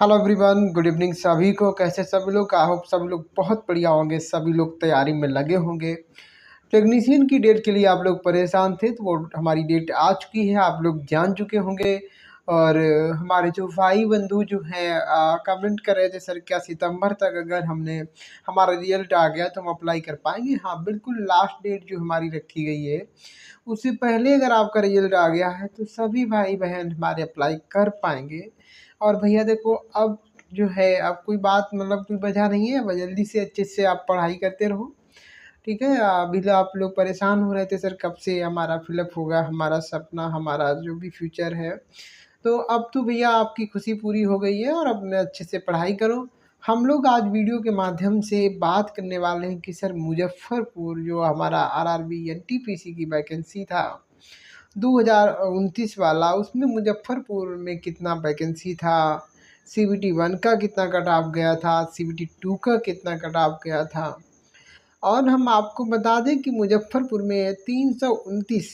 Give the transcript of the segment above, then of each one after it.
Hello everyone, good evening सभी को। कैसे सभी लोग? आई होप सभी लोग बहुत बढ़िया होंगे। सभी लोग तैयारी में लगे होंगे। टेक्नीशियन की डेट के लिए आप लोग परेशान थे, तो वो हमारी डेट आ चुकी है, आप लोग जान चुके होंगे। और हमारे जो भाई बंधु जो हैं कमेंट कर रहे थे, सर क्या सितंबर तक अगर हमने हमारा रिजल्ट आ गया तो हम अप्लाई कर पाएंगे? हाँ बिल्कुल, लास्ट डेट जो हमारी रखी गई है उससे पहले अगर आपका रिजल्ट आ गया है तो सभी भाई बहन हमारे अप्लाई कर पाएंगे। और भैया देखो, अब जो है अब कोई बात मतलब कोई वजह नहीं है, अब जल्दी से अच्छे से आप पढ़ाई करते रहो, ठीक है। अभी तो आप लोग परेशान हो रहे थे, सर कब से हमारा फिलअप होगा हमारा सपना, हमारा जो भी फ्यूचर है। तो अब तो भैया आपकी खुशी पूरी हो गई है और अपने अच्छे से पढ़ाई करो। हम लोग आज वीडियो के माध्यम से बात करने वाले हैं कि सर मुजफ्फरपुर जो हमारा आरआरबी एनटीपीसी की वैकेंसी था 2029 वाला, उसमें मुजफ्फरपुर में कितना वैकेंसी था, सीबीटी 1 का कितना कट ऑफ गया था, सीबीटी 2 का कितना कट ऑफ गया था। और हम आपको बता दें कि मुजफ्फरपुर में 329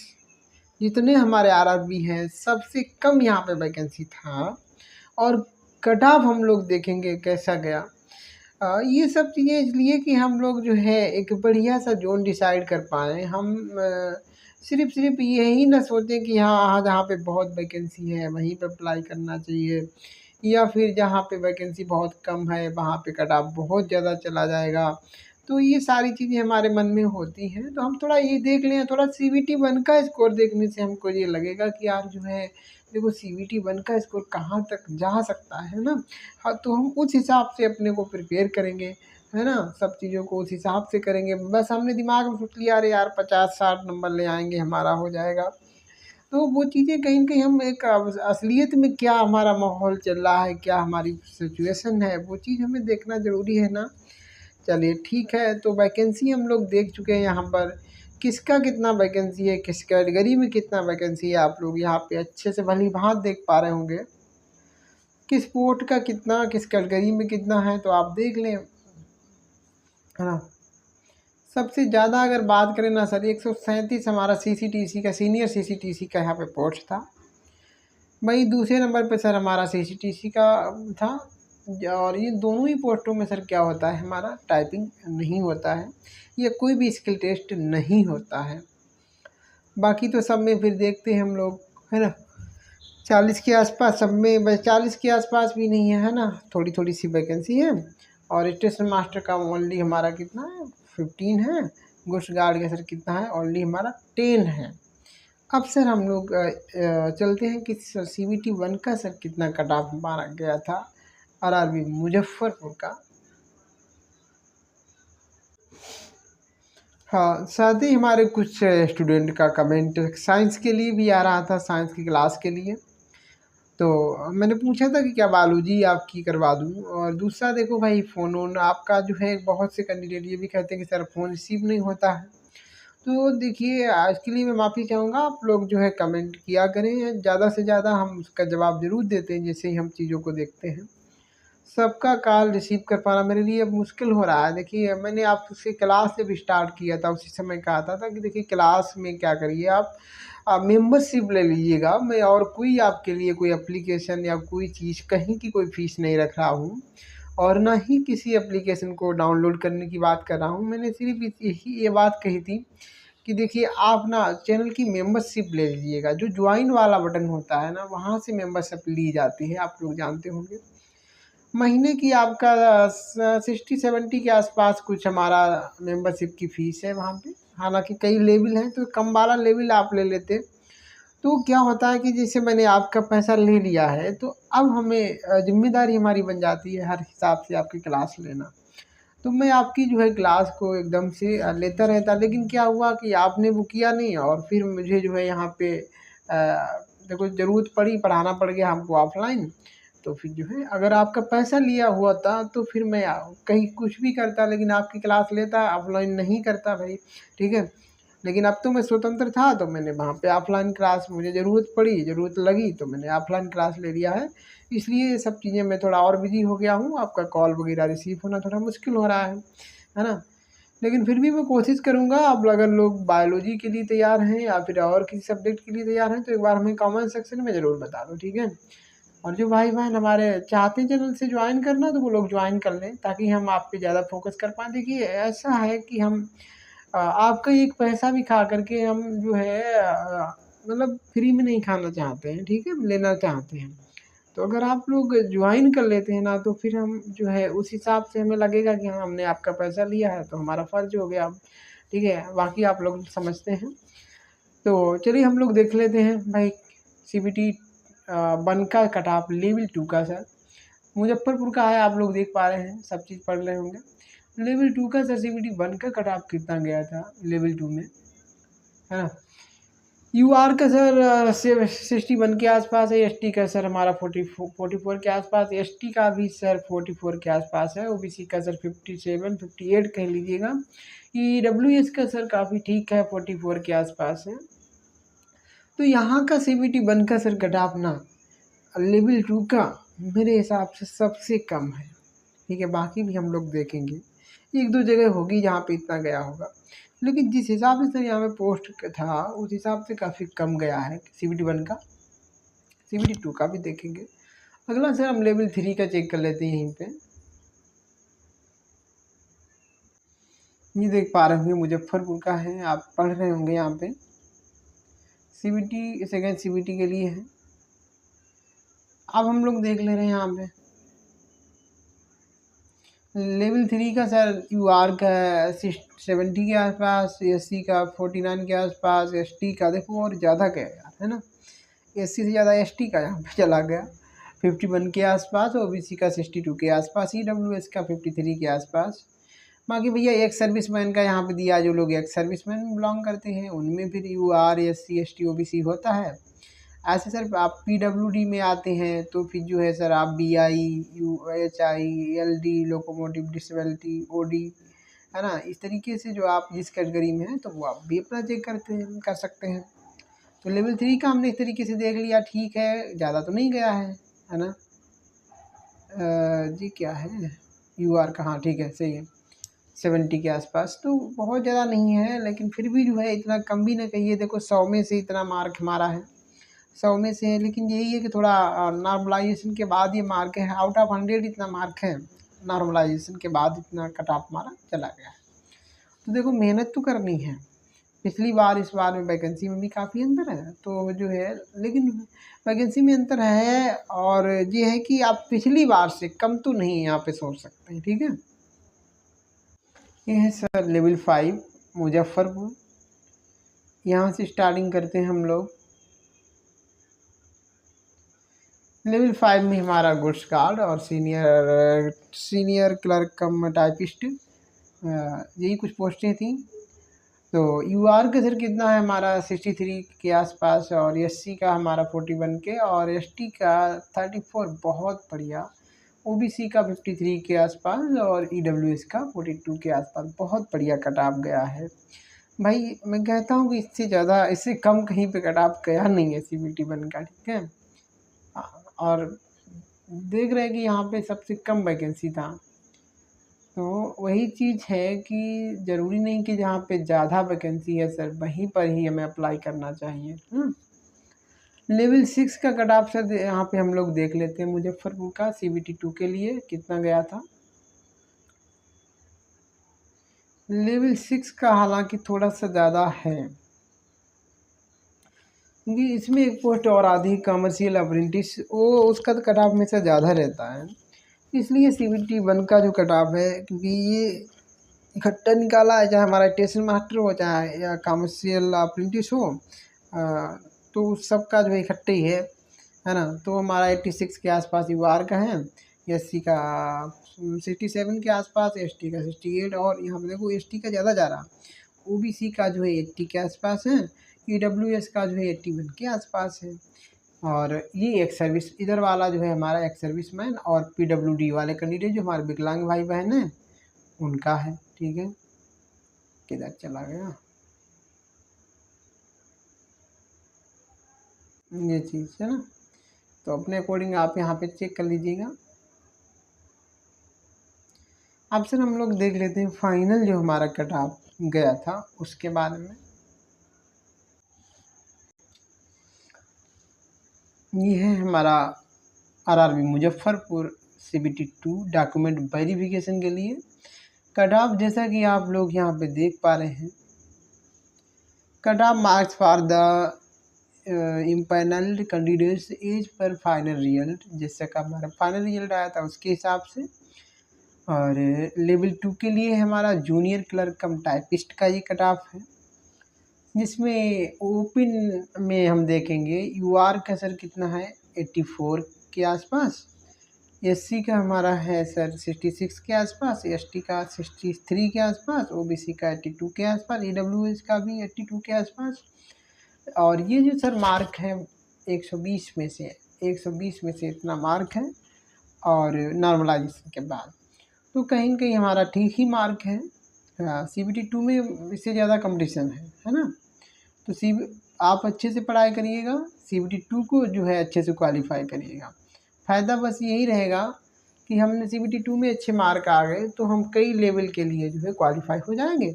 जितने हमारे आरआरबी हैं सबसे कम यहाँ पे वैकेंसी था। और कट ऑफ हम लोग देखेंगे कैसा गया। ये सब चीज़ें इसलिए कि हम लोग जो है एक बढ़िया सा जोन डिसाइड कर पाएँ। हम सिर्फ यही ना सोचें कि हाँ जहाँ पे बहुत वैकेंसी है वहीं पे अप्लाई करना चाहिए, या फिर जहाँ पे वैकेंसी बहुत कम है वहाँ पे कट ऑफ बहुत ज़्यादा चला जाएगा। तो ये सारी चीज़ें हमारे मन में होती हैं, तो हम थोड़ा ये देख लें, थोड़ा सीबीटी 1 का स्कोर देखने से हमको ये लगेगा कि यार जो है देखो सीबीटी 1 का स्कोर कहाँ तक जा सकता है ना। हाँ तो हम उस हिसाब से अपने को प्रिपेयर करेंगे, है ना। सब चीज़ों को उस हिसाब से करेंगे। बस हमने दिमाग में सोच लिया अरे यार 50-60 नंबर ले आएंगे हमारा हो जाएगा, तो वो चीज़ें कहीं न कहीं हम एक असलियत में क्या हमारा माहौल चल रहा है, क्या हमारी सिचुएशन है, वो चीज़ हमें देखना ज़रूरी है ना। चलिए ठीक है, तो वैकेंसी हम लोग देख चुके हैं यहाँ पर, किसका कितना वैकेंसी है, किस कैटेगरी में कितना वैकेंसी है, आप लोग यहाँ पे अच्छे से भली-भाँति देख पा रहे होंगे। किस पोस्ट का कितना, किस कैटेगरी में कितना है, तो आप देख लें, है ना। सबसे ज़्यादा अगर बात करें ना सर, 137 हमारा सीसीटीसी का, सीनियर सीसीटीसी का यहाँ पे पोस्ट था। वहीं दूसरे नंबर पे सर हमारा सीसीटीसी का था। और ये दोनों ही पोस्टों में सर क्या होता है, हमारा टाइपिंग नहीं होता है या कोई भी स्किल टेस्ट नहीं होता है। बाकी तो सब में फिर देखते हैं हम लोग, है ना, 40 के आसपास सब में, बस 40 के आसपास भी नहीं है ना, थोड़ी थोड़ी सी वैकेंसी है। और स्टेशन मास्टर का ओनली हमारा कितना है, 15 है। गुड्स गार्ड का सर कितना है, ओनली हमारा 10 है। अब सर हम लोग चलते हैं कि सीबीटी 1 का सर कितना कट ऑफ मारा गया था आरआरबी मुजफ्फरपुर का। हाँ, साथ ही हमारे कुछ स्टूडेंट का कमेंट साइंस के लिए भी आ रहा था, साइंस की क्लास के लिए। तो मैंने पूछा था कि क्या बायोलॉजी आपकी करवा दूँ। और दूसरा देखो भाई, फ़ोन वोन आपका जो है, बहुत से कैंडिडेट ये भी कहते हैं कि सर फ़ोन रिसीव नहीं होता है। तो देखिए, आज के लिए मैं माफ़ी चाहूँगा, आप लोग जो है कमेंट किया करें, ज़्यादा से ज़्यादा हम उसका जवाब ज़रूर देते हैं जैसे ही हम चीज़ों को देखते हैं। सबका कॉल रिसीव कर पाना मेरे लिए अब मुश्किल हो रहा है। देखिए, मैंने आपसे क्लास जब स्टार्ट किया था उसी समय कहा था कि देखिए क्लास में क्या करिए आप मेंबरशिप ले लीजिएगा। मैं और कोई आपके लिए कोई एप्लीकेशन या कोई चीज़ कहीं की कोई फ़ीस नहीं रख रहा हूँ, और ना ही किसी एप्लीकेशन को डाउनलोड करने की बात कर रहा हूँ। मैंने सिर्फ़ यही ये बात कही थी कि देखिए आप ना चैनल की मेंबरशिप ले लीजिएगा। जो ज्वाइन वाला बटन होता है ना, वहाँ से मेंबरशिप ली जाती है, आप लोग जानते होंगे। महीने की आपका 60-70 के आसपास कुछ हमारा मेंबरशिप की फ़ीस है वहाँ पे। हालाँकि कई लेवल हैं, तो कम वाला लेवल आप ले लेते, तो क्या होता है कि जैसे मैंने आपका पैसा ले लिया है, तो अब हमें ज़िम्मेदारी हमारी बन जाती है हर हिसाब से आपकी क्लास लेना। तो मैं आपकी जो है क्लास को एकदम से लेता रहता, लेकिन क्या हुआ कि आपने वो किया नहीं, और फिर मुझे जो है यहाँ पे देखो ज़रूरत पड़ी, पढ़ाना पड़ गया हमको ऑफ़लाइन। तो फिर जो है अगर आपका पैसा लिया हुआ था तो फिर मैं कहीं कुछ भी करता, लेकिन आपकी क्लास लेता, ऑफ़लाइन नहीं करता भाई, ठीक है। लेकिन अब तो मैं स्वतंत्र था, तो मैंने वहाँ पे ऑफ़लाइन क्लास, मुझे ज़रूरत पड़ी, ज़रूरत लगी तो मैंने ऑफ़लाइन क्लास ले लिया है। इसलिए ये सब चीज़ें मैं थोड़ा और बिज़ी हो गया हूँ, आपका कॉल वगैरह रिसीव होना थोड़ा मुश्किल हो रहा है ना। लेकिन फिर भी मैं कोशिश करूँगा, आप अगर लोग बायोलॉजी के लिए तैयार हैं या फिर और किसी सब्जेक्ट के लिए तैयार हैं, तो एक बार हमें कमेंट सेक्शन में ज़रूर बता दो, ठीक है। और जो भाई बहन हमारे चाहते हैं चैनल से ज्वाइन करना तो वो लोग ज्वाइन कर लें, ताकि हम आप पे ज़्यादा फोकस कर पाएँ। देखिए ऐसा है कि हम आपका एक पैसा भी खा करके हम जो है मतलब फ्री में नहीं खाना चाहते हैं, ठीक है, लेना चाहते हैं। तो अगर आप लोग ज्वाइन कर लेते हैं ना, तो फिर हम जो है उस हिसाब से हमें लगेगा कि हाँ हमने आपका पैसा लिया है तो हमारा फ़र्ज हो गया अब, ठीक है, बाकी आप लोग समझते हैं। तो चलिए हम लोग देख लेते हैं भाई CBT 1 का कट ऑफ लेवल 2 का सर मुजफ्फरपुर का है, आप लोग देख पा रहे हैं, सब चीज़ पढ़ रहे होंगे। लेवल 2 का सर CBT 1 का कट ऑफ कितना गया था लेवल 2 में, है ना। UR का सर 61 के आसपास है, ST का सर हमारा 44 के आसपास, ST का भी सर 44 के आसपास है, OBC का सर 57 58 कह लीजिएगा। EWS का सर काफ़ी ठीक है, 44 के आसपास है। तो यहाँ का CBT 1 का सर कट ऑफ ना लेवल 2 का मेरे हिसाब से सबसे कम है, ठीक है, बाकी भी हम लोग देखेंगे, एक दो जगह होगी जहाँ पे इतना गया होगा, लेकिन जिस हिसाब से सर यहाँ पे पोस्ट था उस हिसाब से काफ़ी कम गया है CBT 1 का। CBT 2 का भी देखेंगे। अगला सर हम लेवल 3 का चेक कर लेते हैं। यहीं पे ये देख पा रहे होंगे मुजफ्फरपुर का है, आप पढ़ रहे होंगे यहाँ पे CBT सेकेंड CBT के लिए है। अब हम लोग देख ले रहे हैं यहाँ पे लेवल 3 का सर UR का 70 के आसपास, SC का 49 के आसपास, ST का देखो और ज़्यादा गया यार, है ना, SC से ज़्यादा ST का यहाँ पे चला गया 51 के आसपास, OBC का 62 के आसपास, EWS का 53 के आसपास। बाकी भैया एक्स सर्विसमैन का यहाँ पे दिया, जो लोग एक्स सर्विसमैन में बिलोंग करते हैं उनमें फिर UR SC ST OBC होता है। ऐसे सर आप PWD में आते हैं तो फिर जो है सर आप BI UHI LD locomotive disability OD, है ना, इस तरीके से जो आप जिस कैटेगरी में हैं तो वो आप भी अपना चेक कर सकते हैं। तो लेवल 3 का हमने इस तरीके से देख लिया, ठीक है, ज़्यादा तो नहीं गया है ना। जी क्या है UR का, हाँ ठीक है, सही है, 70 के आसपास, तो बहुत ज़्यादा नहीं है, लेकिन फिर भी जो है इतना कम भी ना कहिए। देखो 100 में से इतना मार्क हमारा है, 100 में से है, लेकिन यही है कि थोड़ा नॉर्मलाइजेशन के बाद ये मार्क है, आउट ऑफ 100 इतना मार्क है, नॉर्मलाइजेशन के बाद इतना कट ऑफ हमारा चला गया है। तो देखो मेहनत तो करनी है, पिछली बार इस बार में वैकेंसी में भी काफ़ी अंतर है, तो जो है लेकिन वैकेंसी में अंतर है, और ये है कि आप पिछली बार से कम तो नहीं यहाँ पे सोच सकते हैं, ठीक है। ये है सर लेवल 5 मुजफ्फरपुर, यहाँ से स्टार्टिंग करते हैं हम लोग। लेवल 5 में हमारा गुड्स गार्ड और सीनियर क्लर्क कम टाइपिस्ट, यही कुछ पोस्टें थी। तो UR का सर कितना है हमारा 63 के आसपास, और SC का हमारा 41 के, और ST का 34, बहुत बढ़िया, OBC का 53 के आसपास, और EWS का 42 के आसपास, बहुत बढ़िया कट ऑफ गया है भाई। मैं कहता हूँ कि इससे ज़्यादा, इससे कम कहीं पे कट ऑफ गया नहीं है CBT 1 का, ठीक है। और देख रहे हैं कि यहाँ पे सबसे कम वैकेंसी था, तो वही चीज़ है कि ज़रूरी नहीं कि जहाँ पे ज़्यादा वैकेंसी है सर वहीं पर ही हमें अप्लाई करना चाहिए। लेवल 6 का कट ऑफ सर यहाँ पे हम लोग देख लेते हैं मुजफ्फरपुर का CBT 2 के लिए कितना गया था। लेवल 6 का हालांकि थोड़ा सा ज़्यादा है, क्योंकि इसमें एक पोस्ट और आधी कमर्शियल अप्रेंटिस, वो उसका तो कट ऑफ में से ज़्यादा रहता है, इसलिए CBT 1 का जो कट ऑफ है, क्योंकि ये इकट्ठा निकाला है, चाहे हमारा स्टेशन मास्टर हो चाहे या कमर्शियल अप्रेंटिस हो, तो सबका जो है इकट्ठे ही है ना। तो हमारा 86 के आसपास UR का है, SC का 67 के आसपास, ST का 68, और यहाँ पे देखो ST का ज़्यादा जा रहा, OBC का जो है 80 के आसपास है, EWS का जो है 81 के आसपास है, और ये एक्स सर्विस इधर वाला जो है हमारा एक्स सर्विसमैन और PWD वाले कैंडिडेट जो हमारे विकलांग भाई बहन हैं उनका है, ठीक है। किधर चला गया ये चीज़, है ना। तो अपने अकॉर्डिंग आप यहाँ पे चेक कर लीजिएगा। अब सर हम लोग देख लेते हैं फाइनल जो हमारा कट ऑफ गया था उसके बारे में। ये है हमारा RRB Muzaffarpur CBT 2 document verification के लिए कट ऑफ जैसा कि आप लोग यहाँ पे देख पा रहे हैं। Cut off marks for the empanelled candidates as per final result, जैसे का हमारा फाइनल रिजल्ट आया था उसके हिसाब से। और लेवल 2 के लिए हमारा जूनियर क्लर्क कम टाइपिस्ट का ये कट ऑफ है, जिसमें ओपन में हम देखेंगे यूआर का सर कितना है 84 के आसपास, एससी का हमारा है सर 66 के आसपास, एसटी का 63 के आसपास, ओबीसी का 82 के आसपास, ईडब्ल्यूएस का भी 82 के आसपास। और ये जो सर मार्क है 120 में से इतना मार्क है, और नॉर्मलाइजेशन के बाद तो कहीं न कहीं हमारा ठीक ही मार्क है। CBT 2 में इससे ज़्यादा कंपटीशन है ना। तो आप अच्छे से पढ़ाई करिएगा, CBT 2 को जो है अच्छे से क्वालिफाई करिएगा। फ़ायदा बस यही रहेगा कि हमने CBT 2 में अच्छे मार्क आ गए तो हम कई लेवल के लिए जो है क्वालिफाई हो जाएंगे,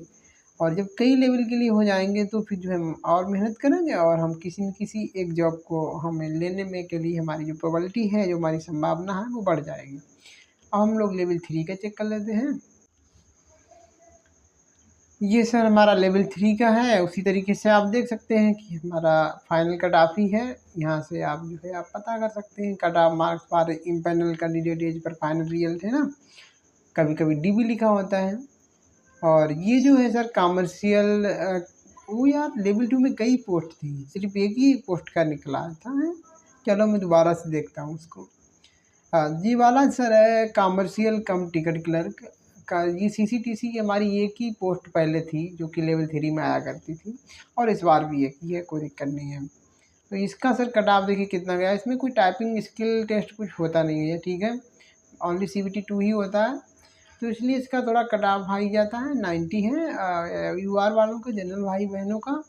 और जब कई लेवल के लिए हो जाएंगे तो फिर जो है हम और मेहनत करेंगे, और हम किसी न किसी एक जॉब को हमें लेने में के लिए हमारी जो प्रोबेबिलिटी है, जो हमारी संभावना है वो बढ़ जाएगी। अब हम लोग लेवल 3 का चेक कर लेते हैं। ये सर हमारा लेवल 3 का है। उसी तरीके से आप देख सकते हैं कि हमारा फाइनल कट ऑफ ही है। यहाँ से आप जो है आप पता कर सकते हैं cut off marks for empanel candidate as per final result, है ना। कभी कभी डी भी लिखा होता है। और ये जो है सर कॉमर्शियल वो यार लेवल 2 में कई पोस्ट थी, सिर्फ एक ही पोस्ट का निकला था है? चलो मैं दोबारा से देखता हूँ उसको। हाँ जी वाला सर है कॉमर्शियल कम टिकट क्लर्क का। ये CCTC की हमारी एक ही पोस्ट पहले थी जो कि लेवल 3 में आया करती थी, और इस बार भी एक ही है, कोई दिक्कत नहीं है। तो इसका सर कट ऑफ देखिए कितना गया। इसमें कोई टाइपिंग स्किल टेस्ट कुछ होता नहीं है, ठीक है, ओनली CBT 2 ही होता है, तो इसलिए इसका थोड़ा कट ऑफ हाई जाता है। 90 है UR वालों का, जनरल भाई बहनों का,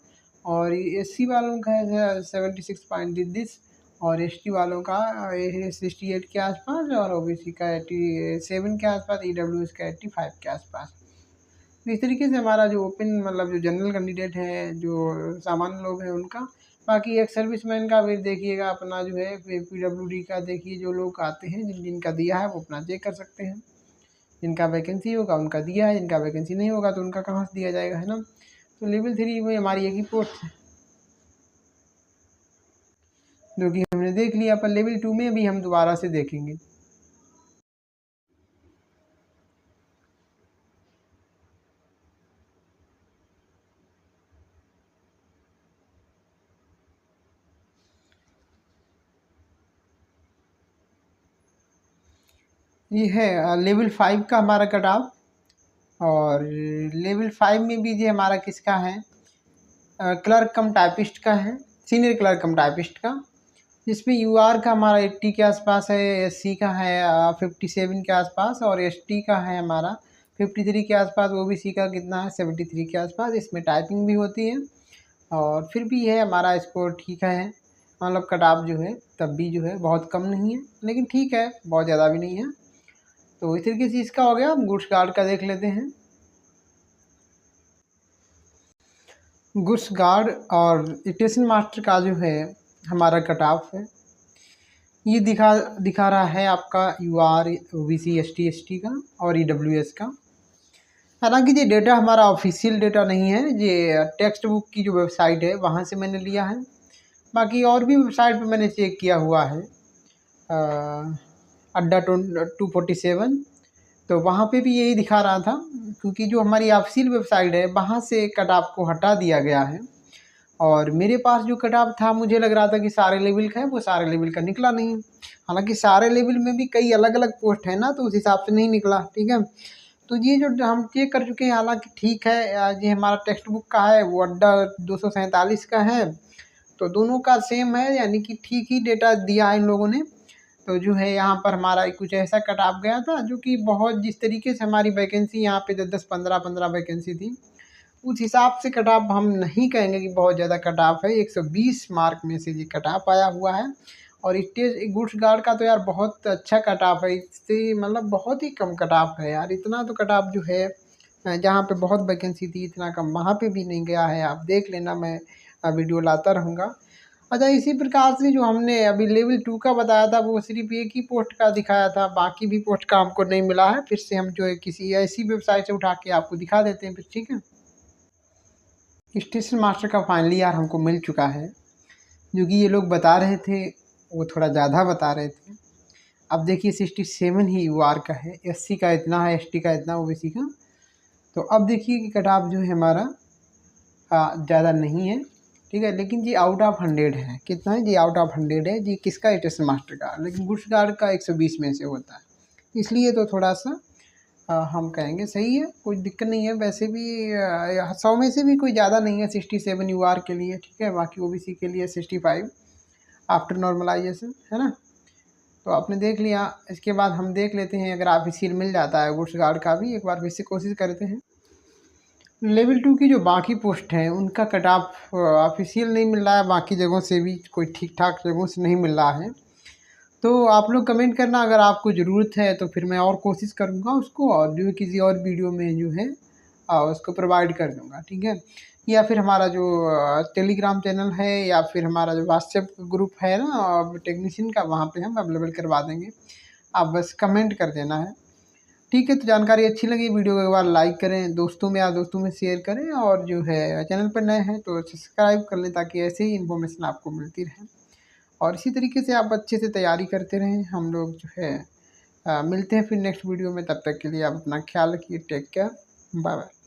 और SC वालों का है 76.दिस, और ST वालों का 68 के आसपास, और OBC का 87 के आसपास, EWS का 85 के आसपास। तो इस तरीके से हमारा जो ओपन मतलब जो जनरल कैंडिडेट है, जो सामान्य लोग हैं उनका। बाकी एक सर्विसमैन का भी देखिएगा अपना जो है PWD का देखिए, जो लोग आते हैं जिनका दिया है वो अपना चेक कर सकते हैं। जिनका वैकेंसी होगा उनका दिया है, जिनका वैकेंसी नहीं होगा तो उनका कहाँ से दिया जाएगा, है ना। तो लेवल 3 में हमारी एक ही पोस्ट है जो कि हमने देख लिया, पर लेवल 2 में भी हम दोबारा से देखेंगे। ये है लेवल 5 का हमारा कट ऑफ, और लेवल 5 में भी ये हमारा किसका है क्लर्क कम टाइपिस्ट का है, सीनियर क्लर्क कम टाइपिस्ट का, जिसमें UR का हमारा 80 के आसपास है, SC का है 57 के आसपास, और ST का है हमारा 53 के आसपास, OBC का कितना है 73 के आसपास। इसमें टाइपिंग भी होती है, और फिर भी है हमारा स्कोर ठीक है, मतलब कट ऑफ जो है तब भी जो है बहुत कम नहीं है, लेकिन ठीक है, बहुत ज़्यादा भी नहीं है। तो इस तरीके से इसका हो गया। हम गुड्स गार्ड का देख लेते हैं। गुड्स गार्ड और स्टेशन मास्टर का जो है हमारा कट ऑफ है, ये दिखा रहा है आपका UR, OBC, ST, ST का, और EWS का। हालांकि ये डेटा हमारा ऑफिशियल डेटा नहीं है, ये टेक्स्ट बुक की जो वेबसाइट है वहाँ से मैंने लिया है। बाकी और भी वेबसाइट पे मैंने चेक किया हुआ है, अड्डा 247, तो वहाँ पे भी यही दिखा रहा था, क्योंकि जो हमारी ऑफिशियल वेबसाइट है वहाँ से कट ऑफ को हटा दिया गया है। और मेरे पास जो कट ऑफ था मुझे लग रहा था कि सारे लेवल का है, वो सारे लेवल का निकला नहीं। हालांकि सारे लेवल में भी कई अलग अलग पोस्ट है ना, तो उस हिसाब से नहीं निकला, ठीक है। तो ये जो हम चेक कर चुके हैं, हालांकि ठीक है, ये हमारा टेक्स्ट बुक का है, वो अड्डा 247 का है, तो दोनों का सेम है, यानी कि ठीक ही डेटा दिया है इन लोगों ने। तो जो है यहाँ पर हमारा कुछ ऐसा कट ऑफ गया था, जो कि बहुत जिस तरीके से हमारी वैकेंसी यहाँ पे 10 15 वैकेंसी थी, उस हिसाब से कट ऑफ हम नहीं कहेंगे कि बहुत ज़्यादा कट ऑफ है। 120 मार्क में से ये कट ऑफ आया हुआ है। और गुड्स गार्ड का तो यार बहुत अच्छा कट ऑफ है, इससे मतलब बहुत ही कम कट ऑफ है यार। इतना तो कट ऑफ जो है जहाँ पे बहुत वैकेंसी थी इतना कम वहाँ पे भी नहीं गया है। आप देख लेना, मैं वीडियो लाता रहूँगा। अच्छा, इसी प्रकार से जो हमने अभी लेवल 2 का बताया था वो सिर्फ एक ही पोस्ट का दिखाया था, बाकी भी पोस्ट का हमको नहीं मिला है। फिर से हम जो है किसी ऐसी वेबसाइट से उठा के आपको दिखा देते हैं फिर, ठीक है। स्टेशन मास्टर का फाइनली यार हमको मिल चुका है। जो कि ये लोग बता रहे थे वो थोड़ा ज़्यादा बता रहे थे। अब देखिए 67 ही यूआर का है, एससी का इतना है, एसटी का इतना, ओबीसी का। तो अब देखिए कि कट ऑफ जो है हमारा ज़्यादा नहीं है, ठीक है। लेकिन जी आउट ऑफ 100 है। कितना है जी? आउट ऑफ 100 है जी। किसका? स्टेशन मास्टर का। लेकिन गुड्स गार्ड का 120 में से होता है, इसलिए तो थोड़ा सा हम कहेंगे सही है, कोई दिक्कत नहीं है। वैसे भी 100 में से भी कोई ज़्यादा नहीं है 67 यूआर के लिए, ठीक है। बाकी ओबीसी के लिए 65 आफ्टर नॉर्मलाइजेशन, है ना। तो आपने देख लिया। इसके बाद हम देख लेते हैं अगर ऑफिशियल मिल जाता है गुड्स गार्ड का भी, एक बार फिर से कोशिश करते हैं। लेवल 2 की जो बाकी पोस्ट हैं उनका कट ऑफ ऑफिशियल नहीं मिल रहा है, बाकी जगहों से भी कोई ठीक ठाक जगहों से नहीं मिल रहा है। तो आप लोग कमेंट करना अगर आपको ज़रूरत है, तो फिर मैं और कोशिश करूँगा उसको, और जो है किसी और वीडियो में जो है उसको प्रोवाइड कर दूँगा, ठीक है। या फिर हमारा जो टेलीग्राम चैनल है या फिर हमारा जो व्हाट्सएप ग्रुप है ना टेक्नीशियन का, वहाँ पे हम अवेलेबल करवा देंगे। आप बस कमेंट कर देना है, ठीक है। तो जानकारी अच्छी लगी वीडियो को एक बार लाइक करें, दोस्तों में या दोस्तों में शेयर करें, और जो है चैनल पर नए हैं तो सब्सक्राइब कर लें, ताकि ऐसे ही इन्फॉर्मेशन आपको मिलती रहे। और इसी तरीके से आप अच्छे से तैयारी करते रहें। हम लोग जो है मिलते हैं फिर नेक्स्ट वीडियो में। तब तक के लिए आप अपना ख्याल रखिए। Take care, bye bye.